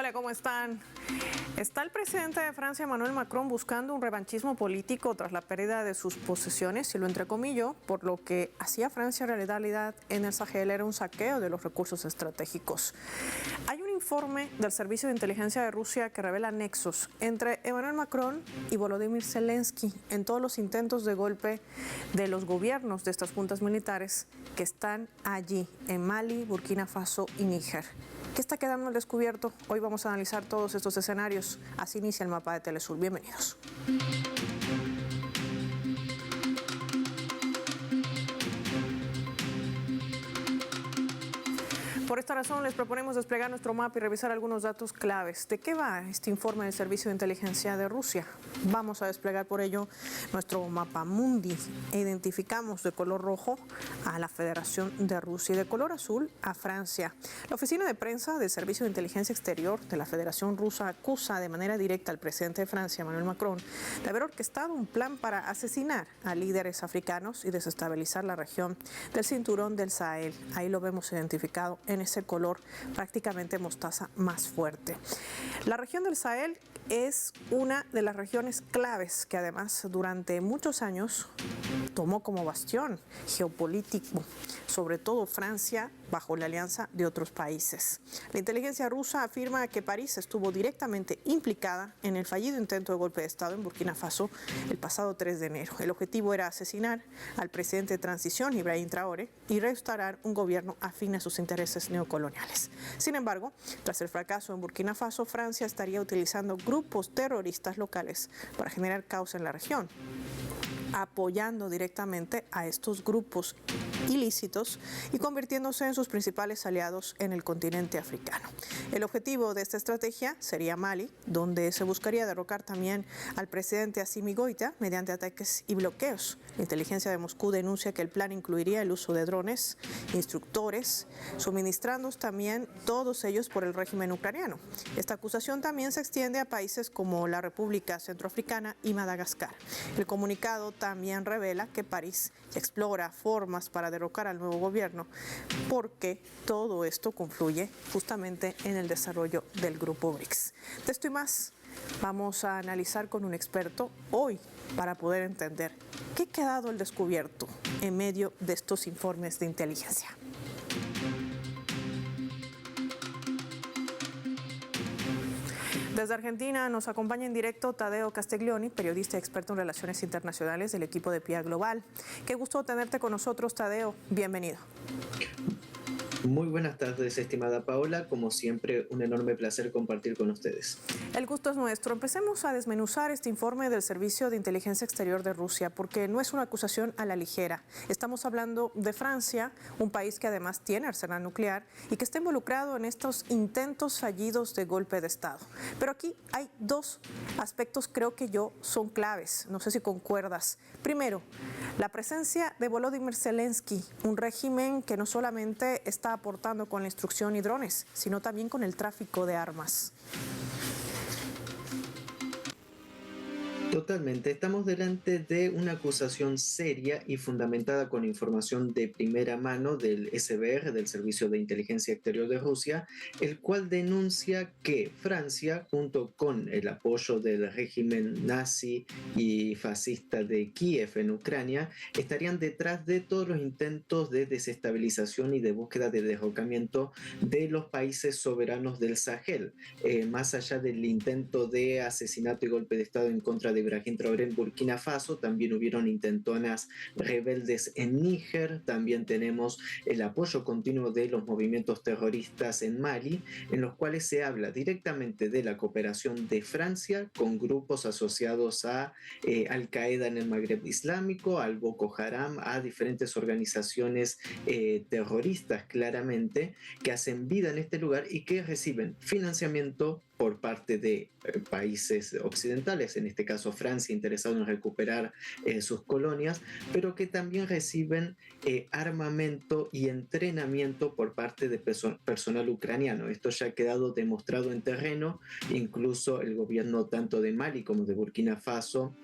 Hola, ¿cómo están? ¿Está el presidente de Francia, Emmanuel Macron, buscando un revanchismo político tras la pérdida de sus posesiones, y lo entrecomillo, por lo que hacía Francia en realidad en el Sahel era un saqueo de los recursos estratégicos? Hay un informe del Servicio de Inteligencia de Rusia que revela nexos entre Emmanuel Macron y Volodymyr Zelensky en todos los intentos de golpe de los gobiernos de estas juntas militares que están allí, en Mali, Burkina Faso y Níger. ¿Qué está quedando al descubierto? Hoy vamos a analizar todos estos escenarios. Así inicia el mapa de Telesur. Bienvenidos. Por esta razón les proponemos desplegar nuestro mapa y revisar algunos datos claves. ¿De qué va este informe del Servicio de Inteligencia de Rusia? Vamos a desplegar por ello nuestro mapa mundi e identificamos de color rojo a la Federación de Rusia y de color azul a Francia. La oficina de prensa del Servicio de Inteligencia Exterior de la Federación Rusa acusa de manera directa al presidente de Francia, Emmanuel Macron, de haber orquestado un plan para asesinar a líderes africanos y desestabilizar la región del cinturón del Sahel. Ahí lo vemos identificado en ese color prácticamente mostaza más fuerte. La región del Sahel es una de las regiones claves que además durante muchos años tomó como bastión geopolítico, sobre todo Francia, bajo la alianza de otros países. La inteligencia rusa afirma que París estuvo directamente implicada en el fallido intento de golpe de Estado en Burkina Faso el pasado 3 de enero. El objetivo era asesinar al presidente de transición, Ibrahim Traoré, y restaurar un gobierno afín a sus intereses neocoloniales. Sin embargo, tras el fracaso en Burkina Faso, Francia estaría utilizando grupos terroristas locales para generar caos en la región, apoyando directamente a estos grupos ilícitos y convirtiéndose en sus principales aliados en el continente africano. El objetivo de esta estrategia sería Mali, donde se buscaría derrocar también al presidente Assimi Goïta mediante ataques y bloqueos. La inteligencia de Moscú denuncia que el plan incluiría el uso de drones, instructores, suministrando también todos ellos por el régimen ucraniano. Esta acusación también se extiende a países como la República Centroafricana y Madagascar. El comunicado también revela que París explora formas para derrocar al nuevo gobierno, porque todo esto confluye justamente en el desarrollo del grupo BRICS. De esto y más vamos a analizar con un experto hoy para poder entender qué ha quedado al descubierto en medio de estos informes de inteligencia. Desde Argentina nos acompaña en directo Taddeo Castiglioni, periodista y experto en relaciones internacionales del equipo de PIA Global. Qué gusto tenerte con nosotros, Taddeo. Bienvenido. Muy buenas tardes, estimada Paola. Como siempre, un enorme placer compartir con ustedes. El gusto es nuestro. Empecemos a desmenuzar este informe del Servicio de Inteligencia Exterior de Rusia, porque no es una acusación a la ligera. Estamos hablando de Francia, un país que además tiene arsenal nuclear y que está involucrado en estos intentos fallidos de golpe de Estado. Pero aquí hay dos aspectos, creo que son claves. No sé si concuerdas. Primero, la presencia de Volodymyr Zelensky, un régimen que no solamente está aportando con la instrucción y drones, sino también con el tráfico de armas. Totalmente, estamos delante de una acusación seria y fundamentada con información de primera mano del SBR, del Servicio de Inteligencia Exterior de Rusia, el cual denuncia que Francia, junto con el apoyo del régimen nazi y fascista de Kiev en Ucrania, estarían detrás de todos los intentos de desestabilización y de búsqueda de derrocamiento de los países soberanos del Sahel, más allá del intento de asesinato y golpe de Estado en contra de Ibrahim Traoré en Burkina Faso. También hubieron intentonas rebeldes en Níger. También tenemos el apoyo continuo de los movimientos terroristas en Mali, en los cuales se habla directamente de la cooperación de Francia con grupos asociados a Al-Qaeda en el Magreb Islámico, al Boko Haram, a diferentes organizaciones terroristas claramente que hacen vida en este lugar y que reciben financiamiento, por parte de países occidentales, en este caso Francia, interesado en recuperar sus colonias, pero que también reciben armamento y entrenamiento por parte de personal ucraniano. Esto ya ha quedado demostrado en terreno, incluso el gobierno tanto de Mali como de Burkina Faso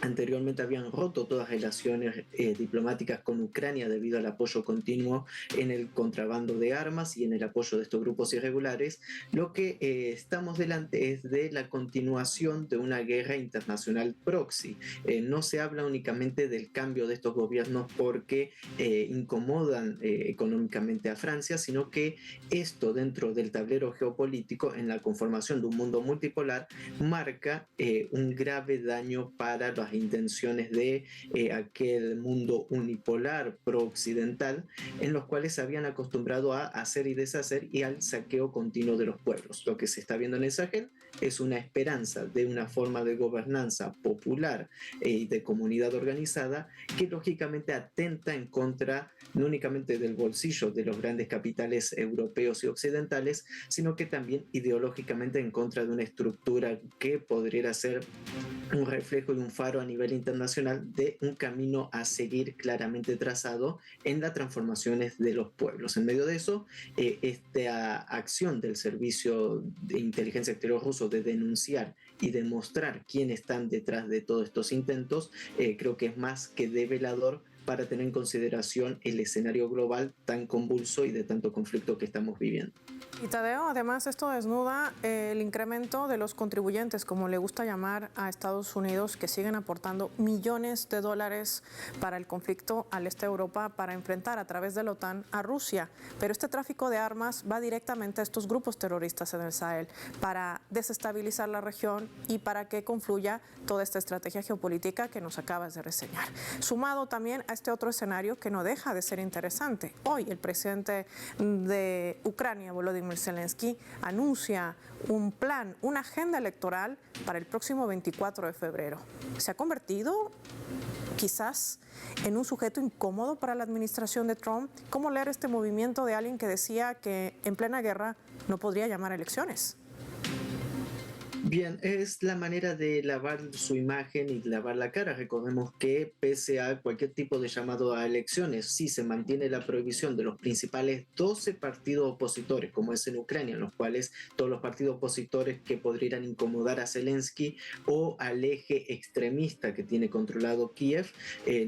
anteriormente habían roto todas relaciones diplomáticas con Ucrania debido al apoyo continuo en el contrabando de armas y en el apoyo de estos grupos irregulares. Lo que estamos delante es de la continuación de una guerra internacional proxy. No se habla únicamente del cambio de estos gobiernos porque incomodan económicamente a Francia, sino que esto dentro del tablero geopolítico en la conformación de un mundo multipolar marca un grave daño para las intenciones de aquel mundo unipolar pro-occidental en los cuales se habían acostumbrado a hacer y deshacer y al saqueo continuo de los pueblos. Lo que se está viendo en el Sahel es una esperanza de una forma de gobernanza popular y de comunidad organizada que lógicamente atenta en contra no únicamente del bolsillo de los grandes capitales europeos y occidentales, sino que también ideológicamente en contra de una estructura que podría ser un reflejo y un faro a nivel internacional de un camino a seguir claramente trazado en las transformaciones de los pueblos. En medio de eso, esta acción del Servicio de Inteligencia Exterior ruso de denunciar y demostrar quiénes están detrás de todos estos intentos, creo que es más que develador para tener en consideración el escenario global tan convulso y de tanto conflicto que estamos viviendo. Y Tadeo, además esto desnuda el incremento de los contribuyentes, como le gusta llamar a Estados Unidos, que siguen aportando millones de dólares para el conflicto al este de Europa para enfrentar a través de la OTAN a Rusia. Pero este tráfico de armas va directamente a estos grupos terroristas en el Sahel para desestabilizar la región y para que confluya toda esta estrategia geopolítica que nos acabas de reseñar. Sumado también a este otro escenario que no deja de ser interesante. Hoy el presidente de Ucrania, Volodymyr Zelensky, anuncia un plan, una agenda electoral para el próximo 24 de febrero. ¿Se ha convertido quizás en un sujeto incómodo para la administración de Trump? ¿Cómo leer este movimiento de alguien que decía que en plena guerra no podría llamar a elecciones? Bien, es la manera de lavar su imagen y lavar la cara. Recordemos que pese a cualquier tipo de llamado a elecciones, sí se mantiene la prohibición de los principales 12 partidos opositores, como es en Ucrania, en los cuales todos los partidos opositores que podrían incomodar a Zelensky o al eje extremista que tiene controlado Kiev,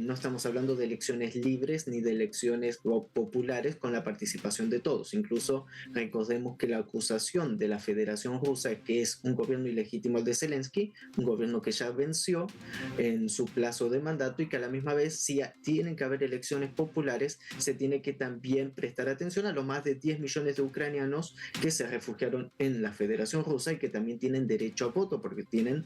no estamos hablando de elecciones libres ni de elecciones populares con la participación de todos. Incluso recordemos que la acusación de la Federación Rusa es que es un gobierno ilegítimo el de Zelensky, un gobierno que ya venció en su plazo de mandato y que a la misma vez, si tienen que haber elecciones populares, se tiene que también prestar atención a los más de 10 millones de ucranianos que se refugiaron en la Federación Rusa y que también tienen derecho a voto porque tienen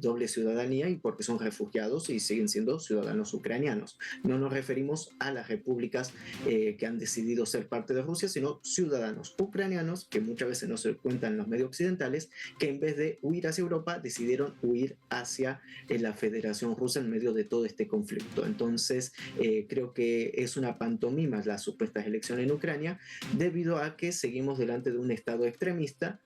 doble ciudadanía y porque son refugiados y siguen siendo ciudadanos ucranianos. No nos referimos a las repúblicas que han decidido ser parte de Rusia, sino ciudadanos ucranianos que muchas veces no se cuentan en los medios occidentales, que en vez de huir hacia Europa decidieron huir hacia la Federación Rusa en medio de todo este conflicto. Entonces creo que es una pantomima las supuestas elecciones en Ucrania debido a que seguimos delante de un estado extremista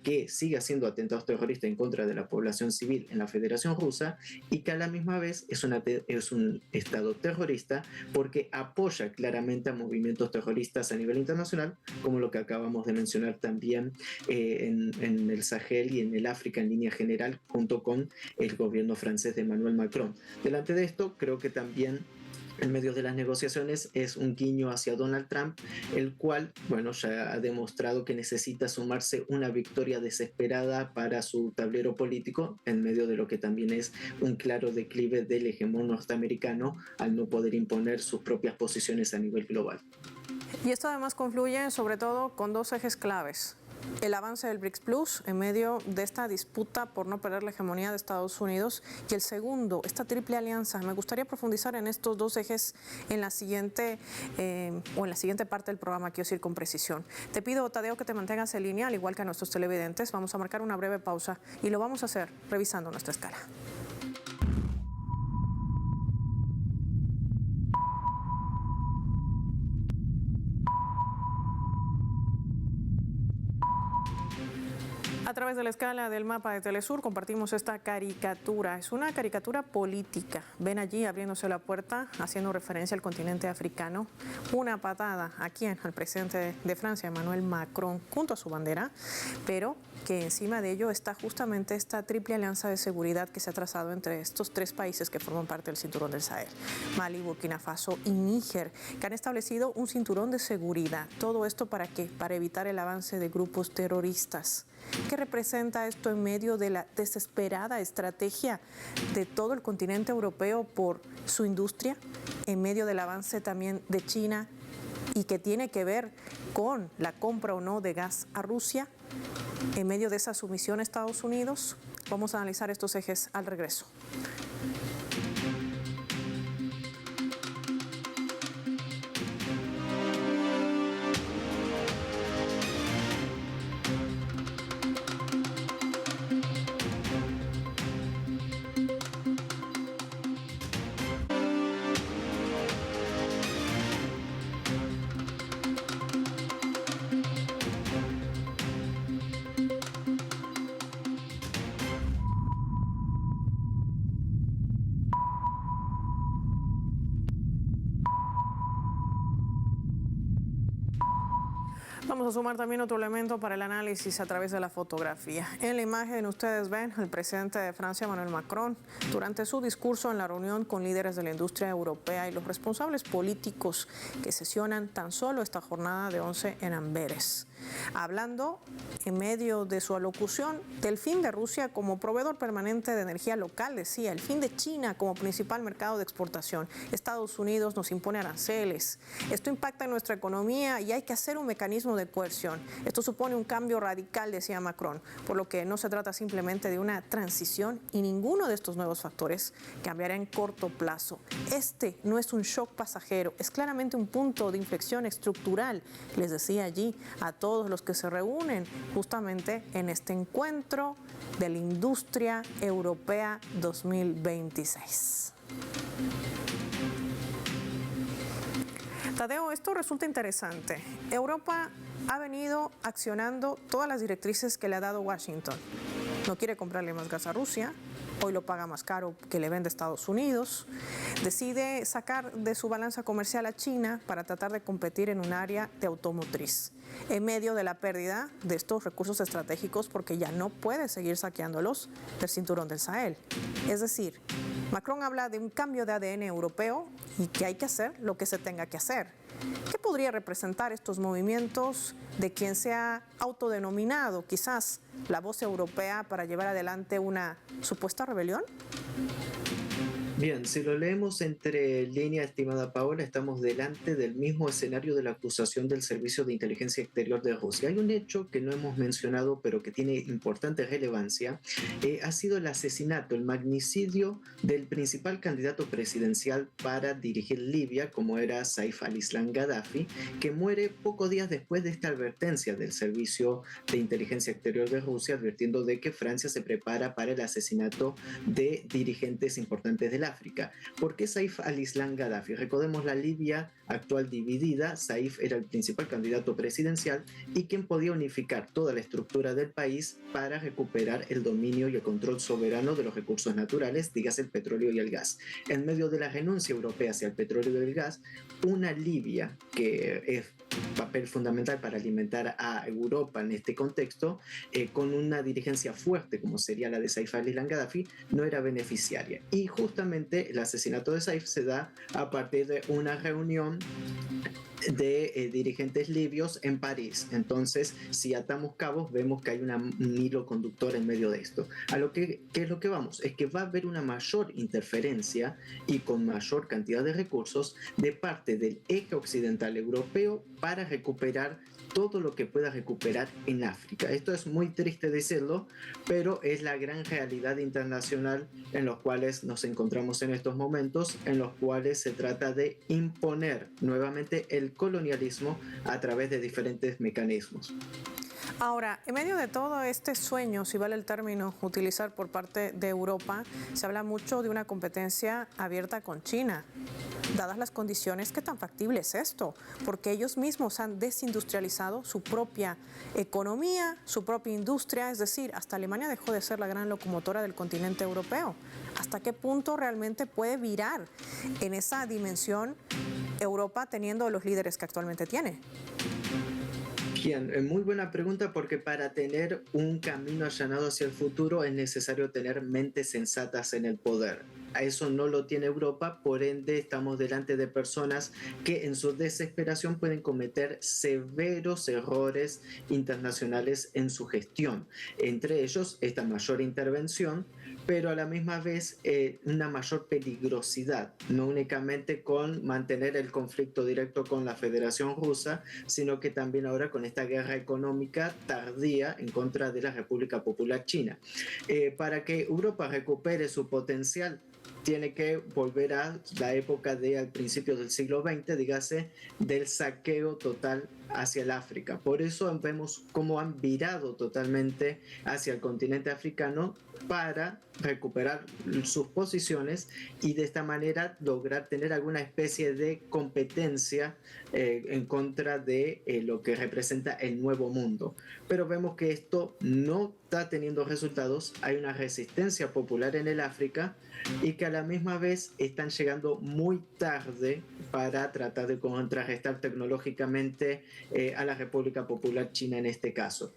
que sigue haciendo atentados terroristas en contra de la población civil en la Federación Rusa y que a la misma vez es un estado terrorista porque apoya claramente a movimientos terroristas a nivel internacional, como lo que acabamos de mencionar también en el Sahel y en el África en línea general, junto con el gobierno francés de Emmanuel Macron. Delante de esto, creo que también en medio de las negociaciones es un guiño hacia Donald Trump, el cual, bueno, ya ha demostrado que necesita sumarse una victoria desesperada para su tablero político, en medio de lo que también es un claro declive del hegemón norteamericano al no poder imponer sus propias posiciones a nivel global. Y esto además confluye sobre todo con dos ejes claves. El avance del BRICS Plus en medio de esta disputa por no perder la hegemonía de Estados Unidos y el segundo, esta triple alianza. Me gustaría profundizar en estos dos ejes en la siguiente parte del programa, quiero decir con precisión. Te pido, Tadeo, que te mantengas en línea, al igual que a nuestros televidentes. Vamos a marcar una breve pausa y lo vamos a hacer revisando nuestra escala. través de la escala del mapa de Telesur compartimos esta caricatura. Es una caricatura política. Ven allí abriéndose la puerta, haciendo referencia al continente africano. Una patada aquí al presidente de Francia, Emmanuel Macron, junto a su bandera, pero que encima de ello está justamente esta triple alianza de seguridad que se ha trazado entre estos tres países que forman parte del cinturón del Sahel, Mali, Burkina Faso y Níger, que han establecido un cinturón de seguridad. ¿Todo esto para qué? Para evitar el avance de grupos terroristas. ¿Qué representa esto en medio de la desesperada estrategia de todo el continente europeo por su industria, en medio del avance también de China y que tiene que ver con la compra o no de gas a Rusia, en medio de esa sumisión a Estados Unidos? Vamos a analizar estos ejes al regreso. Vamos a sumar también otro elemento para el análisis a través de la fotografía. En la imagen ustedes ven al presidente de Francia, Emmanuel Macron, durante su discurso en la reunión con líderes de la industria europea y los responsables políticos que sesionan tan solo esta jornada de 11 en Amberes. Hablando en medio de su alocución del fin de Rusia como proveedor permanente de energía local, decía, el fin de China como principal mercado de exportación. Estados Unidos nos impone aranceles. Esto impacta en nuestra economía y hay que hacer un mecanismo de coerción. Esto supone un cambio radical, decía Macron, por lo que no se trata simplemente de una transición y ninguno de estos nuevos factores cambiará en corto plazo. Este no es un shock pasajero, es claramente un punto de inflexión estructural, les decía allí a todos los que se reúnen justamente en este encuentro de la industria europea 2026. Tadeo, esto resulta interesante. Europa ha venido accionando todas las directrices que le ha dado Washington. No quiere comprarle más gas a Rusia, hoy lo paga más caro que le vende Estados Unidos. Decide sacar de su balanza comercial a China para tratar de competir en un área de automotriz, en medio de la pérdida de estos recursos estratégicos porque ya no puede seguir saqueándolos del cinturón del Sahel. Es decir, Macron habla de un cambio de ADN europeo y que hay que hacer lo que se tenga que hacer. ¿Qué podría representar estos movimientos de quien se ha autodenominado quizás la voz europea para llevar adelante una supuesta rebelión? Bien, si lo leemos entre líneas, estimada Paola, estamos delante del mismo escenario de la acusación del Servicio de Inteligencia Exterior de Rusia. Hay un hecho que no hemos mencionado, pero que tiene importante relevancia. Ha sido el asesinato, el magnicidio del principal candidato presidencial para dirigir Libia, como era Saif al-Islam Gaddafi, que muere pocos días después de esta advertencia del Servicio de Inteligencia Exterior de Rusia, advirtiendo de que Francia se prepara para el asesinato de dirigentes importantes del África. ¿Por qué Saif al-Islam Gaddafi? Recordemos la Libia actual dividida. Saif era el principal candidato presidencial y quien podía unificar toda la estructura del país para recuperar el dominio y el control soberano de los recursos naturales, dígase el petróleo y el gas. En medio de la renuncia europea hacia el petróleo y el gas, una Libia que es papel fundamental para alimentar a Europa en este contexto, con una dirigencia fuerte como sería la de Saif al-Islam Gaddafi, no era beneficiaria. Y justamente el asesinato de Saif se da a partir de una reunión de dirigentes libios en París. Entonces, si atamos cabos, vemos que hay un hilo conductor en medio de esto. ¿Qué es lo que vamos? Es que va a haber una mayor interferencia y con mayor cantidad de recursos de parte del eje occidental europeo para recuperar todo lo que pueda recuperar en África. Esto es muy triste decirlo, pero es la gran realidad internacional en los cuales nos encontramos en estos momentos, en los cuales se trata de imponer nuevamente el colonialismo a través de diferentes mecanismos. Ahora, en medio de todo este sueño, si vale el término utilizar por parte de Europa, se habla mucho de una competencia abierta con China. Dadas las condiciones, ¿qué tan factible es esto? Porque ellos mismos han desindustrializado su propia economía, su propia industria, es decir, hasta Alemania dejó de ser la gran locomotora del continente europeo. ¿Hasta qué punto realmente puede virar en esa dimensión Europa teniendo los líderes que actualmente tiene? Bien, muy buena pregunta porque para tener un camino allanado hacia el futuro es necesario tener mentes sensatas en el poder. A eso no lo tiene Europa, por ende estamos delante de personas que en su desesperación pueden cometer severos errores internacionales en su gestión. Entre ellos, esta mayor intervención, pero a la misma vez una mayor peligrosidad, no únicamente con mantener el conflicto directo con la Federación Rusa, sino que también ahora con esta guerra económica tardía en contra de la República Popular China. Para que Europa recupere su potencial, tiene que volver a la época de al principio del siglo XX, dígase, del saqueo total hacia el África. Por eso vemos cómo han virado totalmente hacia el continente africano para recuperar sus posiciones y de esta manera lograr tener alguna especie de competencia en contra de lo que representa el nuevo mundo. Pero vemos que esto no está teniendo resultados, hay una resistencia popular en el África y que a la misma vez están llegando muy tarde para tratar de contrarrestar tecnológicamente a la República Popular China en este caso.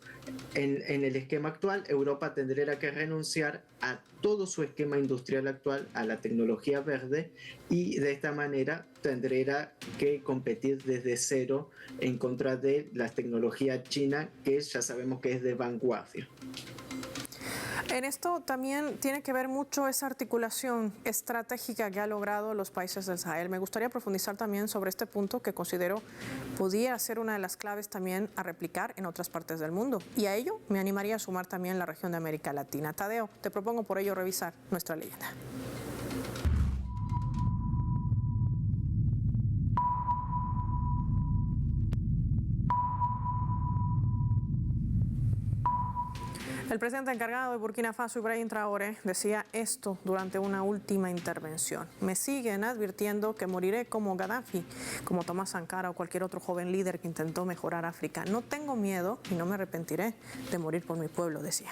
En el esquema actual, Europa tendría que renunciar a todo su esquema industrial actual, a la tecnología verde, y de esta manera tendría que competir desde cero en contra de la tecnología china, que ya sabemos que es de vanguardia. En esto también tiene que ver mucho esa articulación estratégica que han logrado los países del Sahel. Me gustaría profundizar también sobre este punto que considero pudiera ser una de las claves también a replicar en otras partes del mundo. Y a ello me animaría a sumar también la región de América Latina. Tadeo, te propongo por ello revisar nuestra leyenda. El presidente encargado de Burkina Faso, Ibrahim Traoré, decía esto durante una última intervención. Me siguen advirtiendo que moriré como Gaddafi, como Tomás Sankara o cualquier otro joven líder que intentó mejorar África. No tengo miedo y no me arrepentiré de morir por mi pueblo, decía.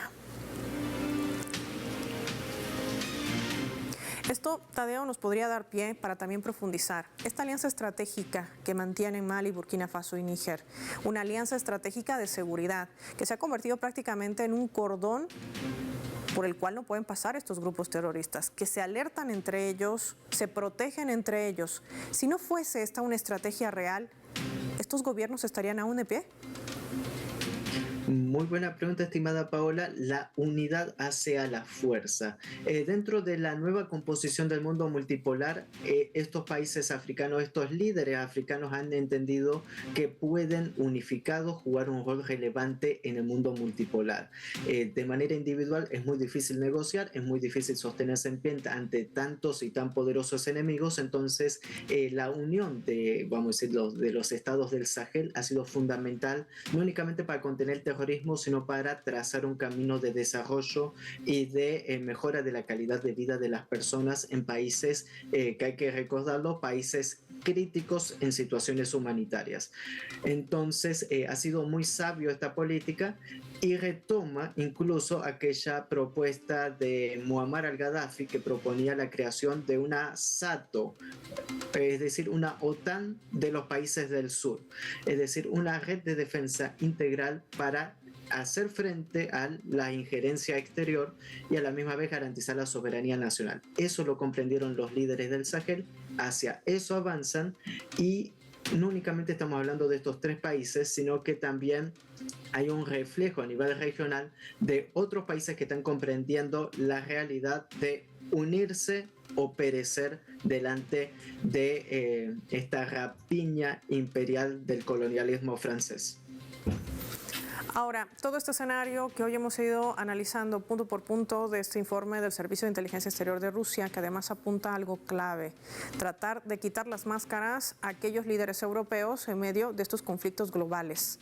Esto, Tadeo, nos podría dar pie para también profundizar esta alianza estratégica que mantienen Mali, Burkina Faso y Níger, una alianza estratégica de seguridad que se ha convertido prácticamente en un cordón por el cual no pueden pasar estos grupos terroristas, que se alertan entre ellos, se protegen entre ellos. Si no fuese esta una estrategia real, ¿estos gobiernos estarían aún de pie? Muy buena pregunta, estimada Paola. La unidad hace a la fuerza. Dentro de la nueva composición del mundo multipolar, estos países africanos, estos líderes africanos han entendido que pueden unificados jugar un rol relevante en el mundo multipolar. De manera individual es muy difícil negociar, es muy difícil sostenerse en pie ante tantos y tan poderosos enemigos. Entonces, la unión de, vamos a decir, de los estados del Sahel ha sido fundamental, no únicamente para contener el terrorismo, sino para trazar un camino de desarrollo y de mejora de la calidad de vida de las personas en países que hay que recordarlo, países críticos en situaciones humanitarias. Entonces ha sido muy sabio esta política y retoma incluso aquella propuesta de Muammar al-Gaddafi que proponía la creación de una SATO, es decir, una OTAN de los países del sur, es decir, una red de defensa integral para hacer frente a la injerencia exterior y a la misma vez garantizar la soberanía nacional. Eso lo comprendieron los líderes del Sahel, hacia eso avanzan y no únicamente estamos hablando de estos tres países, sino que también hay un reflejo a nivel regional de otros países que están comprendiendo la realidad de unirse o perecer delante de esta rapiña imperial del colonialismo francés. Ahora, todo este escenario que hoy hemos ido analizando punto por punto de este informe del Servicio de Inteligencia Exterior de Rusia, que además apunta a algo clave, tratar de quitar las máscaras a aquellos líderes europeos en medio de estos conflictos globales.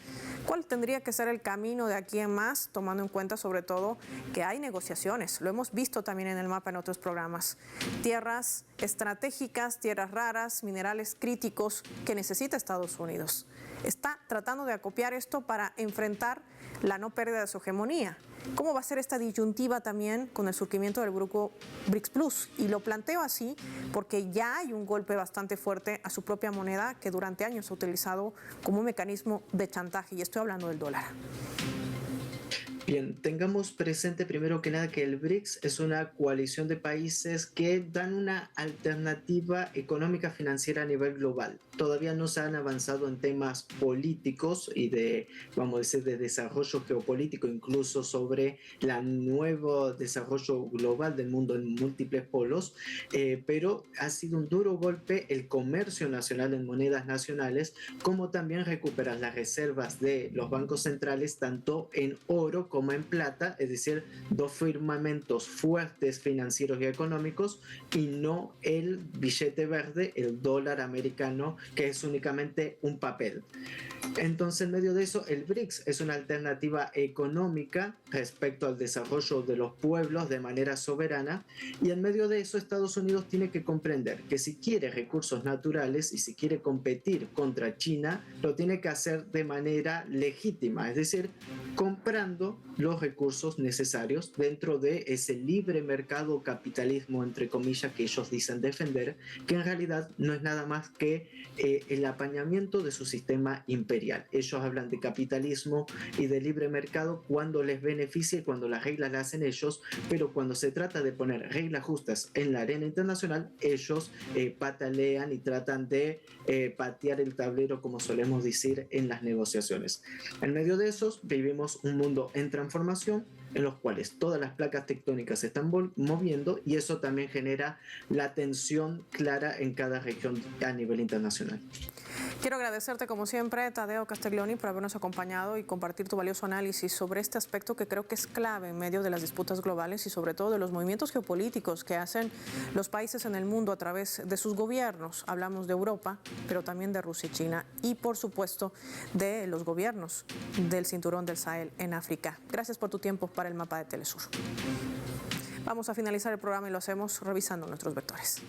¿Cuál tendría que ser el camino de aquí en más, tomando en cuenta sobre todo que hay negociaciones? Lo hemos visto también en el mapa en otros programas. Tierras estratégicas, tierras raras, minerales críticos que necesita Estados Unidos. Está tratando de acopiar esto para enfrentar la no pérdida de su hegemonía. ¿Cómo va a ser esta disyuntiva también con el surgimiento del grupo BRICS Plus? Y lo planteo así porque ya hay un golpe bastante fuerte a su propia moneda que durante años ha utilizado como un mecanismo de chantaje, y estoy hablando del dólar. Bien, tengamos presente primero que nada que el BRICS es una coalición de países que dan una alternativa económica financiera a nivel global. Todavía no se han avanzado en temas políticos y de, vamos a decir, de desarrollo geopolítico, incluso sobre el nuevo desarrollo global del mundo en múltiples polos, pero ha sido un duro golpe el comercio nacional en monedas nacionales, como también recuperar las reservas de los bancos centrales, tanto en oro como en plata, es decir, dos firmamentos fuertes financieros y económicos, y no el billete verde, el dólar americano, que es únicamente un papel. Entonces, en medio de eso, el BRICS es una alternativa económica respecto al desarrollo de los pueblos de manera soberana, y en medio de eso Estados Unidos tiene que comprender que si quiere recursos naturales y si quiere competir contra China, lo tiene que hacer de manera legítima, es decir, comprando los recursos necesarios dentro de ese libre mercado capitalismo, entre comillas, que ellos dicen defender, que en realidad no es nada más que el apañamiento de su sistema imperial. Ellos hablan de capitalismo y de libre mercado cuando les beneficia y cuando las reglas las hacen ellos, pero cuando se trata de poner reglas justas en la arena internacional, ellos patalean y tratan de patear el tablero, como solemos decir en las negociaciones. En medio de esos vivimos un mundo en transformación, en los cuales todas las placas tectónicas se están moviendo, y eso también genera la tensión clara en cada región a nivel internacional. Quiero agradecerte como siempre, Tadeo Castiglioni, por habernos acompañado y compartir tu valioso análisis sobre este aspecto que creo que es clave en medio de las disputas globales y sobre todo de los movimientos geopolíticos que hacen los países en el mundo a través de sus gobiernos. Hablamos de Europa, pero también de Rusia y China, y por supuesto de los gobiernos del cinturón del Sahel en África. Gracias por tu tiempo para el mapa de Telesur. Vamos a finalizar el programa y lo hacemos revisando nuestros vectores.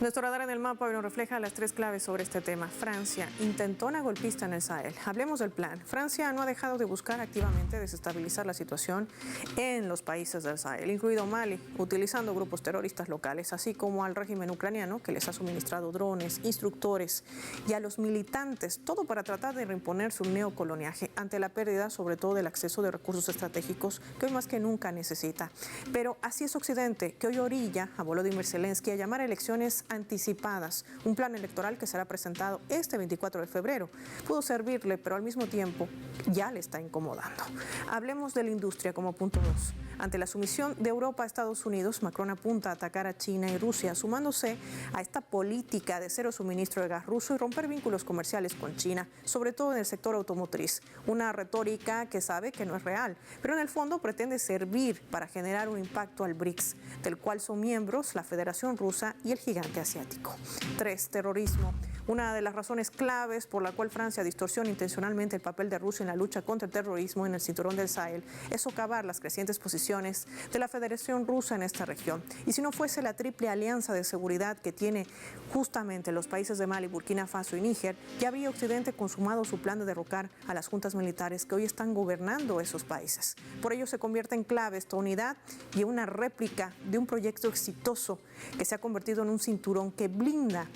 Nuestro radar en el mapa hoy nos refleja las tres claves sobre este tema. Francia, intentona golpista en el Sahel. Hablemos del plan. Francia no ha dejado de buscar activamente desestabilizar la situación en los países del Sahel, incluido Mali, utilizando grupos terroristas locales, así como al régimen ucraniano, que les ha suministrado drones, instructores, y a los militantes, todo para tratar de reimponer su neocoloniaje ante la pérdida, sobre todo, del acceso de recursos estratégicos que hoy más que nunca necesita. Pero así es Occidente, que hoy orilla a Volodymyr Zelensky a llamar a elecciones anticipadas, un plan electoral que será presentado este 24 de febrero. Pudo servirle, pero al mismo tiempo ya le está incomodando. Hablemos de la industria como punto 2. Ante la sumisión de Europa a Estados Unidos, Macron apunta a atacar a China y Rusia, sumándose a esta política de cero suministro de gas ruso y romper vínculos comerciales con China, sobre todo en el sector automotriz. Una retórica que sabe que no es real, pero en el fondo pretende servir para generar un impacto al BRICS, del cual son miembros la Federación Rusa y el gigante asiático. 3. Terrorismo. Una de las razones claves por la cual Francia distorsiona intencionalmente el papel de Rusia en la lucha contra el terrorismo en el cinturón del Sahel es socavar las crecientes posiciones de la Federación Rusa en esta región. Y si no fuese la triple alianza de seguridad que tiene justamente los países de Mali, Burkina Faso y Níger, ya había Occidente consumado su plan de derrocar a las juntas militares que hoy están gobernando esos países. Por ello se convierte en clave esta unidad y una réplica de un proyecto exitoso que se ha convertido en un cinturón que blinda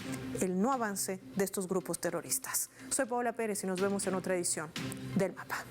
el no avance de estos grupos terroristas. Soy Paola Pérez y nos vemos en otra edición del Mapa.